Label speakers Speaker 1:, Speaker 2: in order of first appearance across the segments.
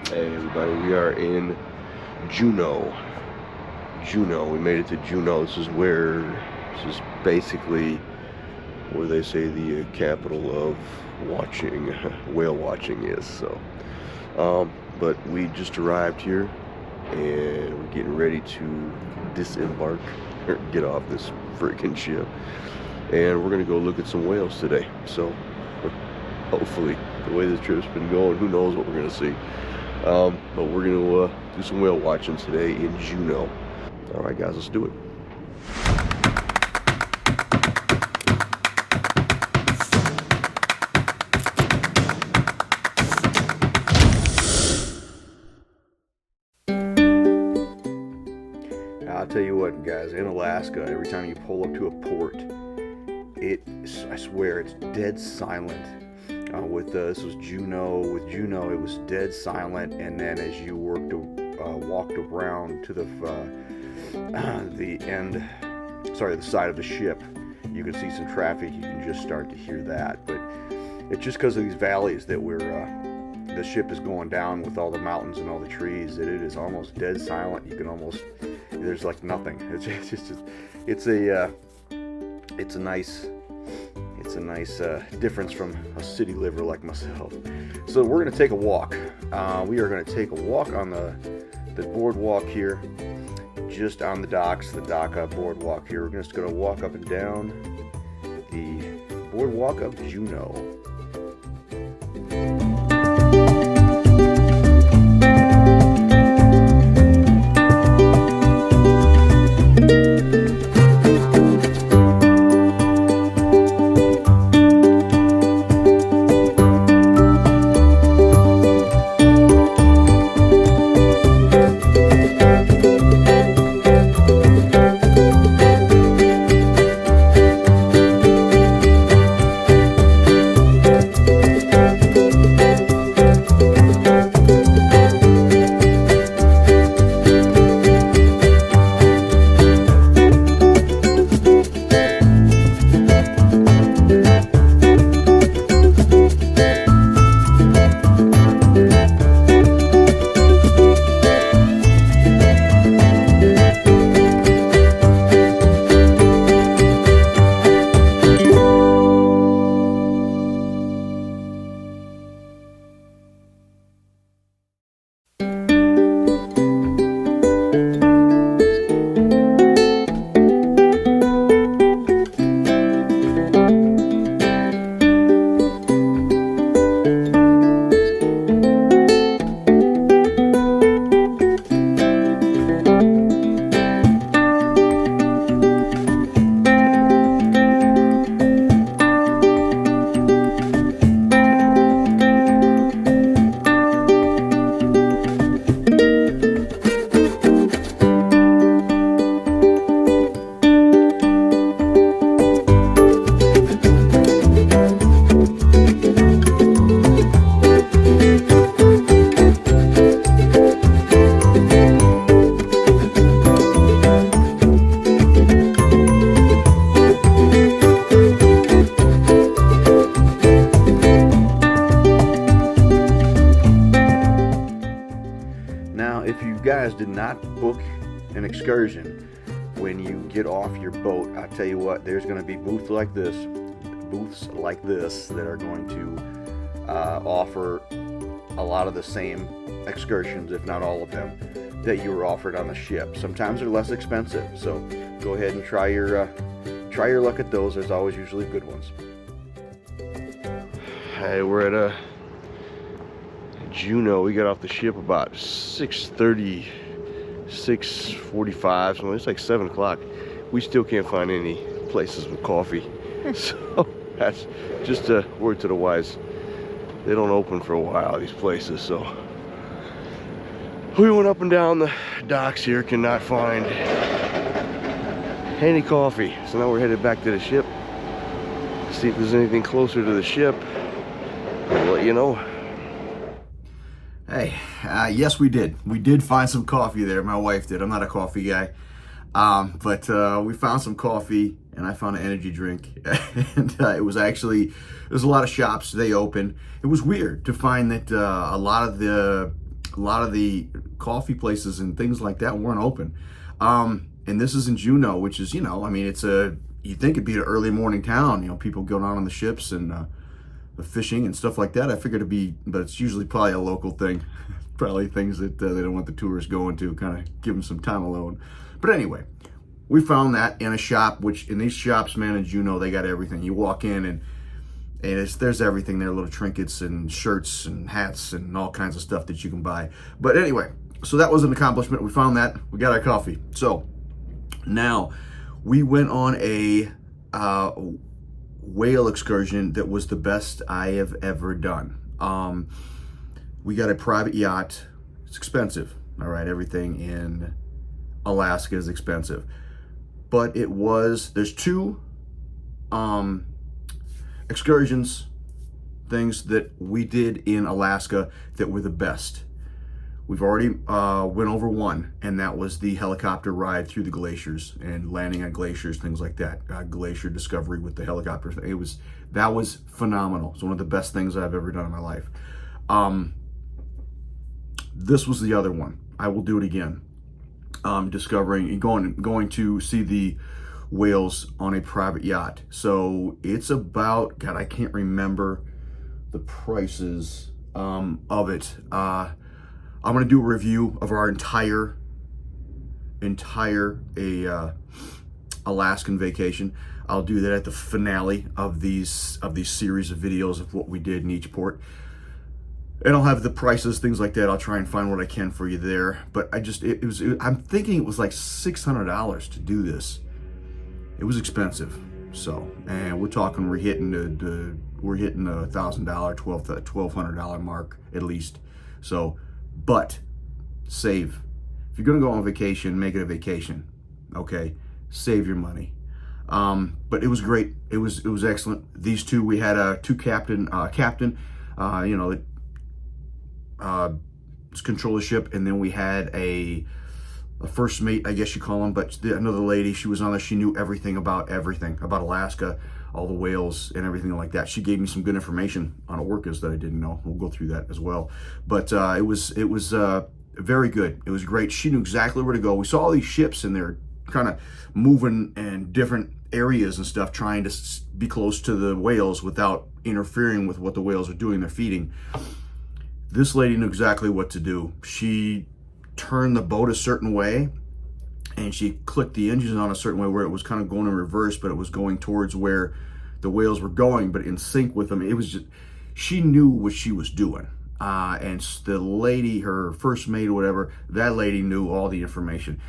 Speaker 1: Hey everybody, we are in Juneau. We made it to Juneau. This is basically where they say the capital of watching, whale watching is. But we just arrived here and we're getting ready to disembark, or get off this freaking ship. And we're gonna go look at some whales today. So hopefully, the way this trip's been going, who knows what we're gonna see. But we're gonna do some whale watching today in Juneau. All right, guys, let's do it. I'll tell you what, guys, in Alaska, every time you pull up to a port, I swear, it's dead silent. This was Juneau. With Juneau, it was dead silent, and then as you walked around to the side of the ship, you could see some traffic. You can just start to hear that, but it's just because of these valleys that the ship is going down with all the mountains and all the trees, that it is almost dead silent. You can almost, there's like nothing. It's a nice difference from a city liver like myself. So we're going to take a walk. We are going to take a walk on the boardwalk here, just on the docks, the dock boardwalk here. We're just going to walk up and down the boardwalk of Juneau. Guys, did not book an excursion when you get off your boat. I tell you what, there's going to be booths like this that are going to offer a lot of the same excursions, if not all of them, that you were offered on the ship. Sometimes they're less expensive, so go ahead and try your luck at those. There's always usually good ones. Hey, we're at Juneau. We got off the ship about 6:30, 6:45, so it's like 7 o'clock. We still can't find any places with coffee. So that's just a word to the wise. They don't open for a while, these places. So we went up and down the docks here, cannot find any coffee. So now we're headed back to the ship. See if there's anything closer to the ship. I'll let you know.
Speaker 2: Hey, yes, we did. We did find some coffee there. My wife did. I'm not a coffee guy. But we found some coffee, and I found an energy drink. And there's a lot of shops, they open. It was weird to find that a lot of the a lot of the coffee places and things like that weren't open. And this is in Juneau, which is, I mean, you'd think it'd be an early morning town, people going out on the ships and the fishing and stuff like that. I figured it'd be, but it's usually probably a local thing. Probably things that they don't want the tourists going to, kind of give them some time alone. But anyway, we found that in a shop, which in these shops, man, in Juneau, they got everything. You walk in and there's everything there, little trinkets and shirts and hats and all kinds of stuff that you can buy. But anyway, so that was an accomplishment. We found that. We got our coffee. So now we went on a whale excursion that was the best I have ever done. We got a private yacht. It's expensive. All right, everything in Alaska is expensive. But there's two excursions, things that we did in Alaska that were the best. We've already went over one, and that was the helicopter ride through the glaciers and landing on glaciers, things like that. Glacier discovery with the helicopter. That was phenomenal. It's one of the best things I've ever done in my life. This was the other one. I will do it again. Discovering and going to see the whales on a private yacht. So it's about, God, I can't remember the prices of it. I'm going to do a review of our entire Alaskan vacation. I'll do that at the finale of these series of videos of what we did in each port. And I'll have the prices, things like that. I'll try and find what I can for you there. But I'm thinking it was like $600 to do this. It was expensive. So, and we're talking, we're hitting the $1,000, $1,200 mark at least. So, but save. If you're gonna go on vacation, make it a vacation. Okay, save your money. But it was great. It was excellent. These two, we had a captain, control the ship, and then we had a first mate, I guess you call him, but another lady, she was on there. She knew everything about Alaska, all the whales and everything like that. She gave me some good information on orcas that I didn't know. We'll go through that as well. But it was very good. It was great. She knew exactly where to go. We saw all these ships and they're kind of moving in different areas and stuff, trying to be close to the whales without interfering with what the whales are doing. They're feeding. This lady knew exactly what to do. She turned the boat a certain way and she clicked the engines on a certain way where it was kind of going in reverse, but it was going towards where the whales were going, but in sync with them. It was just, she knew what she was doing. And the lady, her first mate or whatever, that lady knew all the information.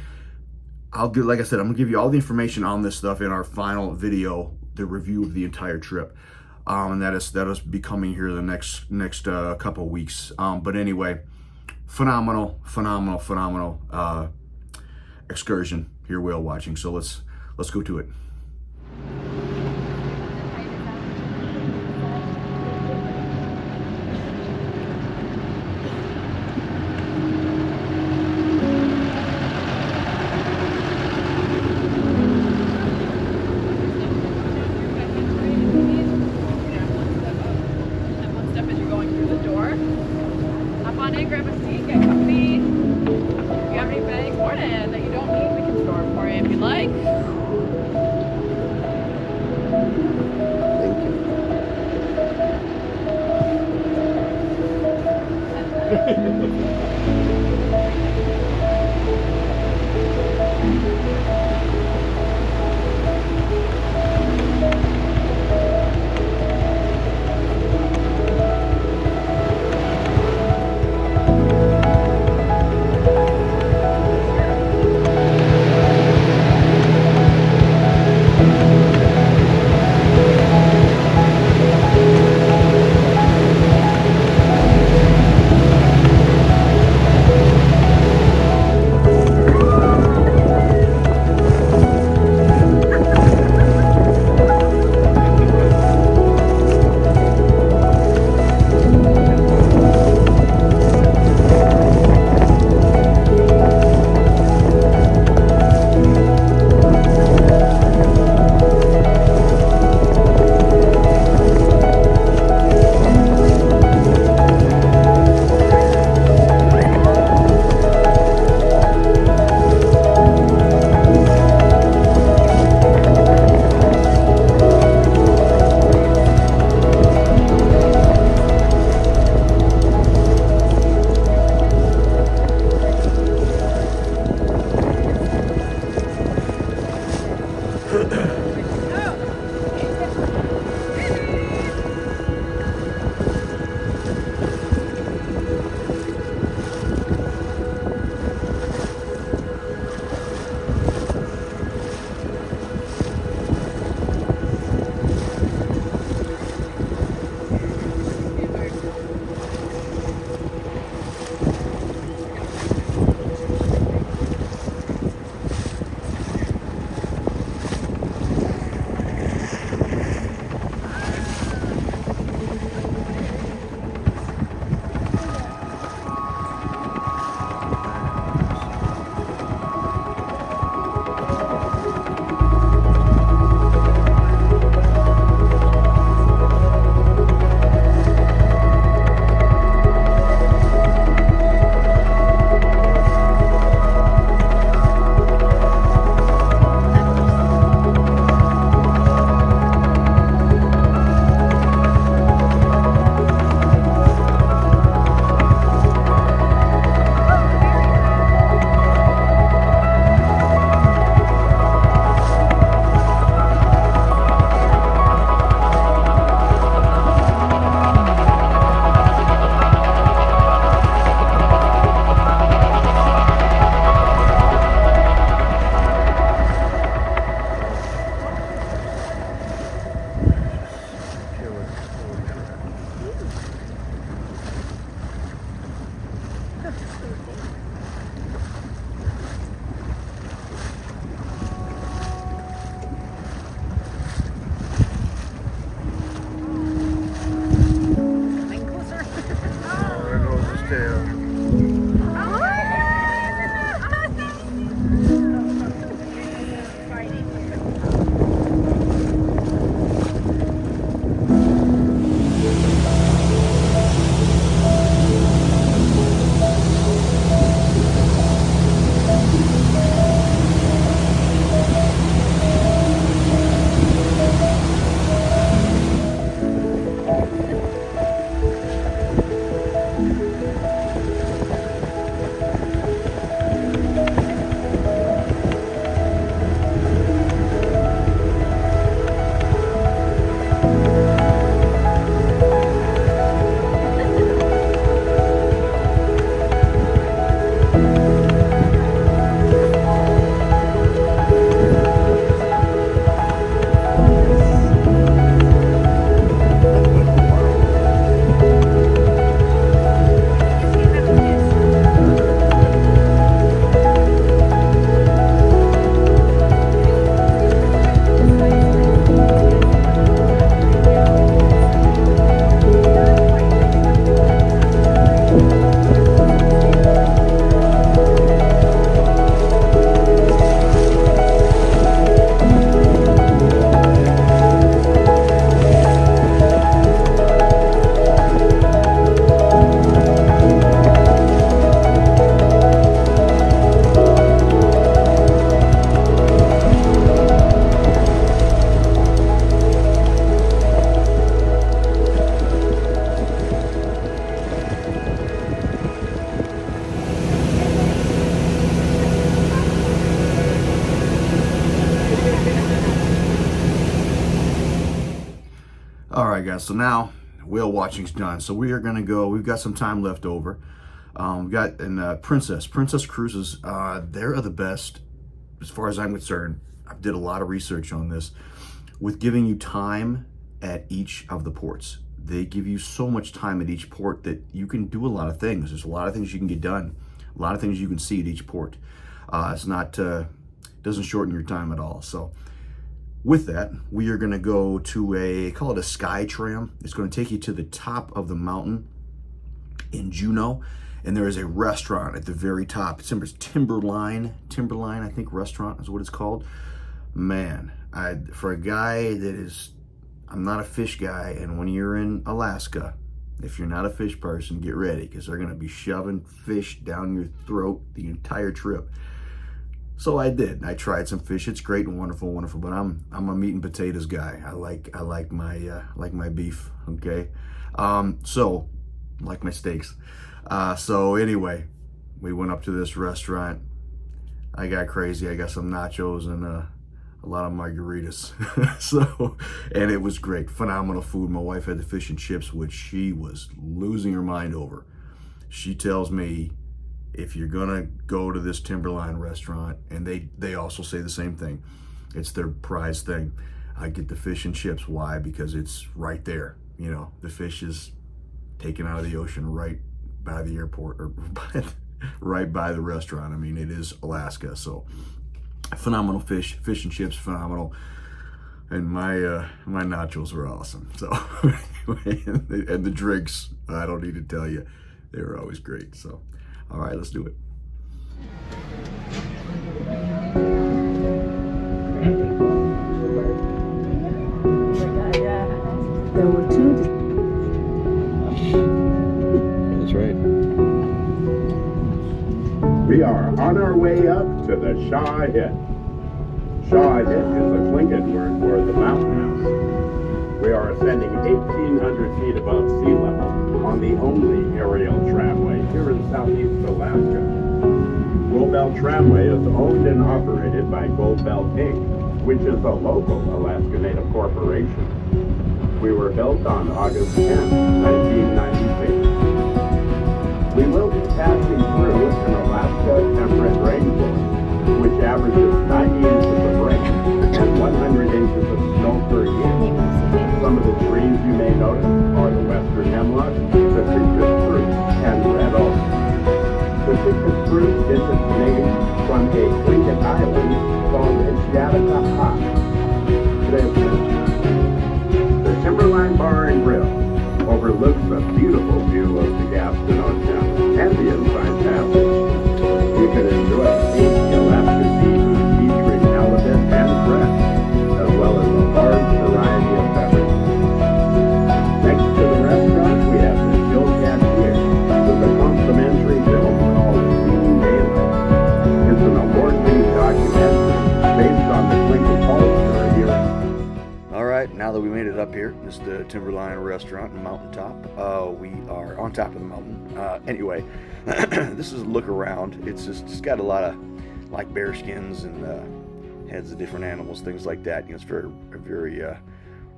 Speaker 2: Like I said, I'm gonna give you all the information on this stuff in our final video, the review of the entire trip. And that is becoming here the next couple of weeks. But anyway, phenomenal excursion here, whale watching. So let's go to it.
Speaker 3: There goes his tail.
Speaker 2: All right, guys. So now whale watching's done. So we are gonna go. We've got some time left over. We got Princess Cruises. They are the best, as far as I'm concerned. I did a lot of research on this, with giving you time at each of the ports. They give you so much time at each port that you can do a lot of things. There's a lot of things you can get done, a lot of things you can see at each port. It's not doesn't shorten your time at all. So with that, we are going to go to call it a sky tram. It's going to take you to the top of the mountain in Juneau, and there is a restaurant at the very top. It's Timberline, I think, restaurant is what it's called. Man, for a guy that is, I'm not a fish guy, and when you're in Alaska, if you're not a fish person, get ready, because they're going to be shoving fish down your throat the entire trip. So I did. I tried some fish. It's great and wonderful, but I'm a meat and potatoes guy. I like my beef. Okay, so like my steaks. So anyway, we went up to this restaurant. I got crazy. I got some nachos and a lot of margaritas. And it was great, phenomenal food. My wife had the fish and chips, which she was losing her mind over. She tells me, if you're gonna go to this Timberline restaurant, and they also say the same thing, it's their prize thing, I get the fish and chips. Why? Because it's right there. You know, the fish is taken out of the ocean right by the airport, or right by the restaurant. I mean, it is Alaska. So phenomenal fish and chips, phenomenal. And my nachos were awesome. So and the drinks, I don't need to tell you, they were always great. So all right, let's do it.
Speaker 4: There were two.
Speaker 1: That's right.
Speaker 5: We are on our way up to the Shaw Hit. Shaw Hit is a Tlingit word for the mountain house. We are ascending 1,800 feet above sea level on the only aerial tramway here in southeast Alaska. Gold Belt Tramway is owned and operated by Gold Belt Inc., which is a local Alaska Native corporation. We were built on August 10, 1996. We will be passing through an Alaska temperate rainforest, which averages 90 inches of rain and 100 inches of snow per year. Some of the trees you may notice are the western hemlock, the citrus spruce, and red oak.
Speaker 1: This is the Timberline restaurant in Mountaintop. We are on top of the mountain. Anyway, this is a look around. It's got a lot of like bear skins and heads of different animals, things like that. You know, it's very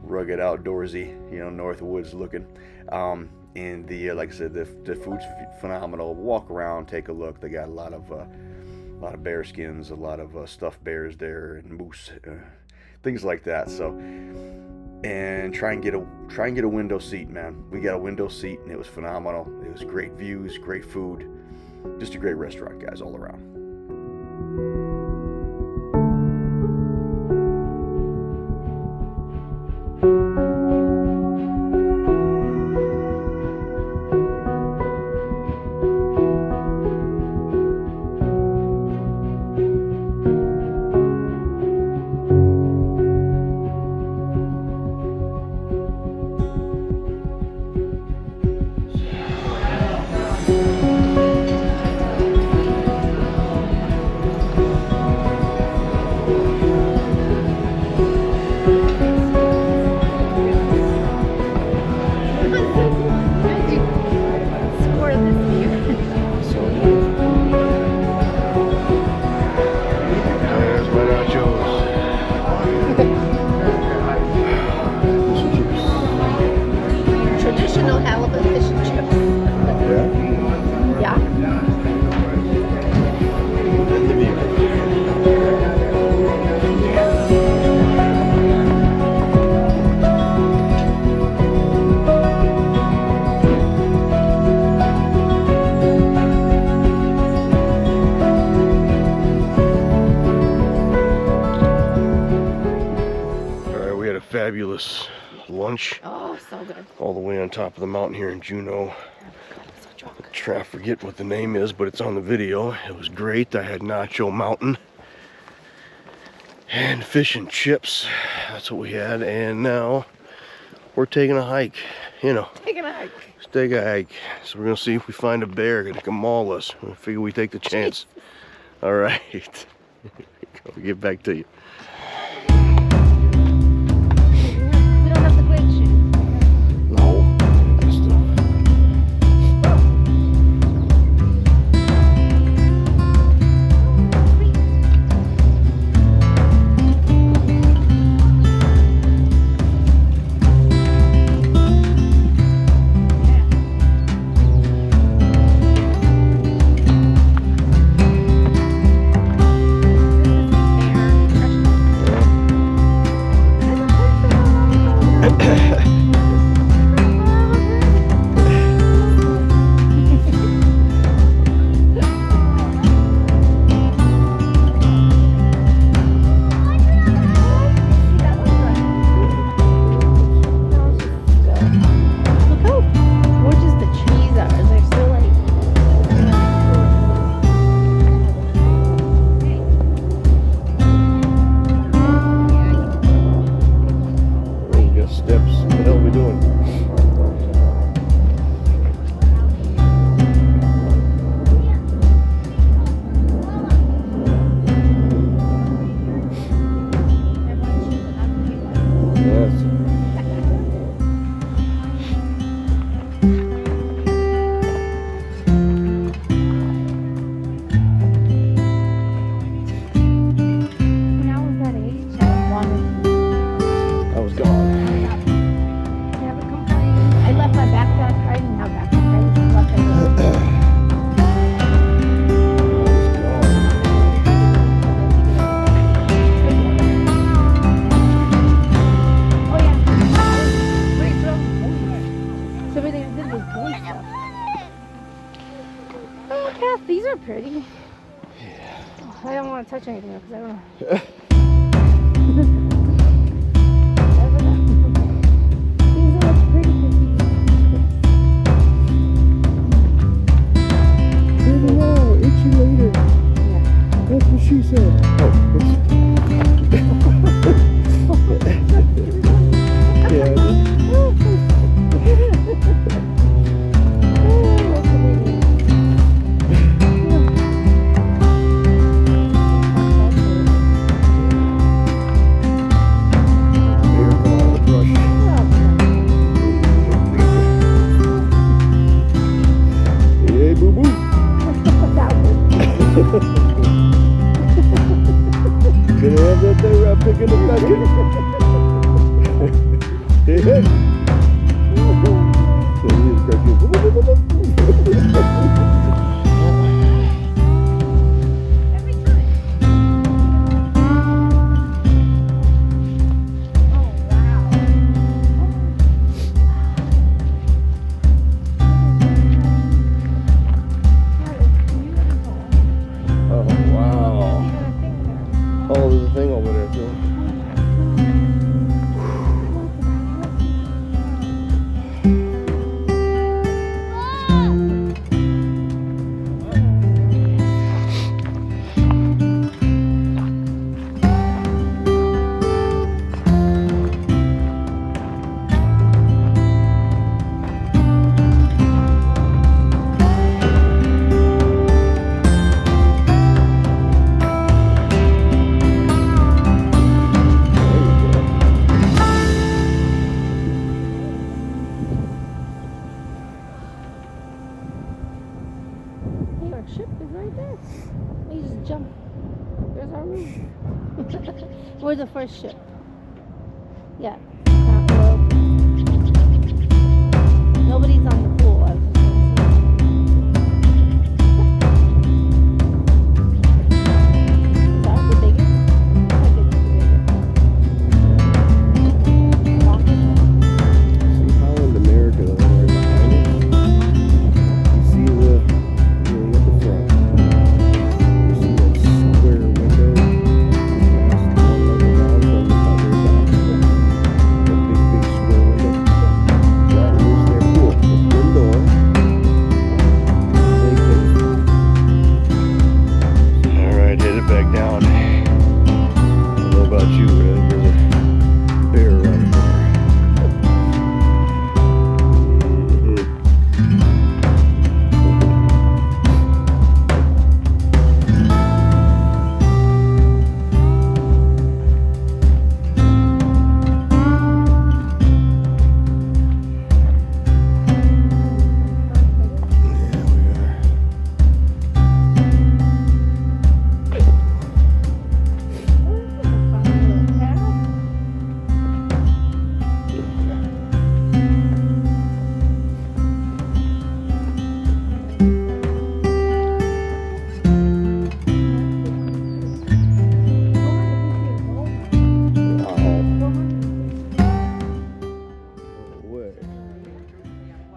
Speaker 1: rugged, outdoorsy. You know, north woods looking. And the like I said, the food's phenomenal. Walk around, take a look. They got a lot of bear skins, a lot of stuffed bears there, and moose, things like that. So, and try and get a window seat, man. We got a window seat, and it was phenomenal. It was great views, great food, just a great restaurant, guys, all around. Fabulous lunch.
Speaker 3: Oh, so good.
Speaker 1: All the way on top of the mountain here in Juneau. I forget what the name is, but it's on the video. It was great. I had Nacho Mountain and fish and chips. That's what we had. And now we're taking a hike. You know,
Speaker 3: Taking a hike.
Speaker 1: let's take a hike. So we're gonna see if we find a bear that can maul us. I figure we take the chance. All right. I'll get back to you.
Speaker 3: We don't have the great shoes.
Speaker 1: No.
Speaker 3: These are pretty. Yeah. Oh, I don't want to touch anything because I don't know. These are pretty.
Speaker 1: Baby, no, itchy later.
Speaker 3: Yeah.
Speaker 1: That's what she said. Yeah.
Speaker 4: it gonna touch it? Yeah. So here's the cartoon.
Speaker 3: Every time. Oh, wow. That is beautiful.
Speaker 4: Oh, wow.
Speaker 3: You got a thing there.
Speaker 4: Oh, there's a thing over there, too.
Speaker 3: Hey, our ship is right there. We just jump. There's our room. We're the first ship. Yeah. Well, nobody's on the pool. I was just gonna say. Is that the biggest? I think it's the biggest. Longest one.
Speaker 4: See Holland, America, the one right behind it? You see the really at the front. You see that square window just past the one level down from the top. That big square window. That is their pool. It's indoor. Alright, head it back down. I don't know about you, but I think there's a bear right there.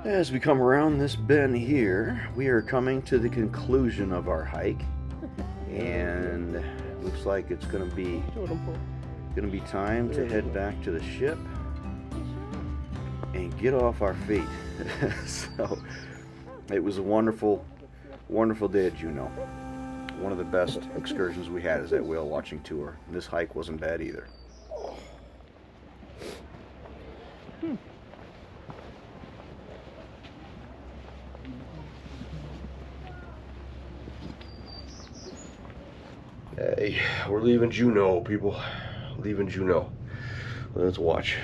Speaker 1: As we come around this bend here, we are coming to the conclusion of our hike, and looks like it's gonna be time to head back to the ship and get off our feet. So it was a wonderful day at Juneau. One of the best excursions we had is that whale watching tour. And this hike wasn't bad either.
Speaker 4: Hey, we're leaving Juneau, people. Leaving Juneau. Let's watch.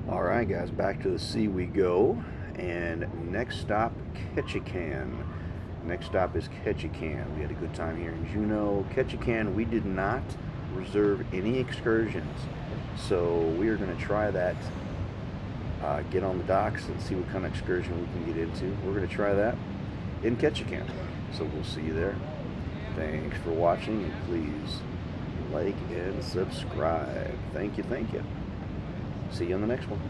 Speaker 1: Alright guys, back to the sea we go. And next stop, Ketchikan. Next stop is Ketchikan. We had a good time here in Juneau. Ketchikan, we did not reserve any excursions. So we are going to try that. Get on the docks and see what kind of excursion we can get into. We're going to try that in Ketchikan. So we'll see you there. Thanks for watching, and please like and subscribe. Thank you. See you on the next one.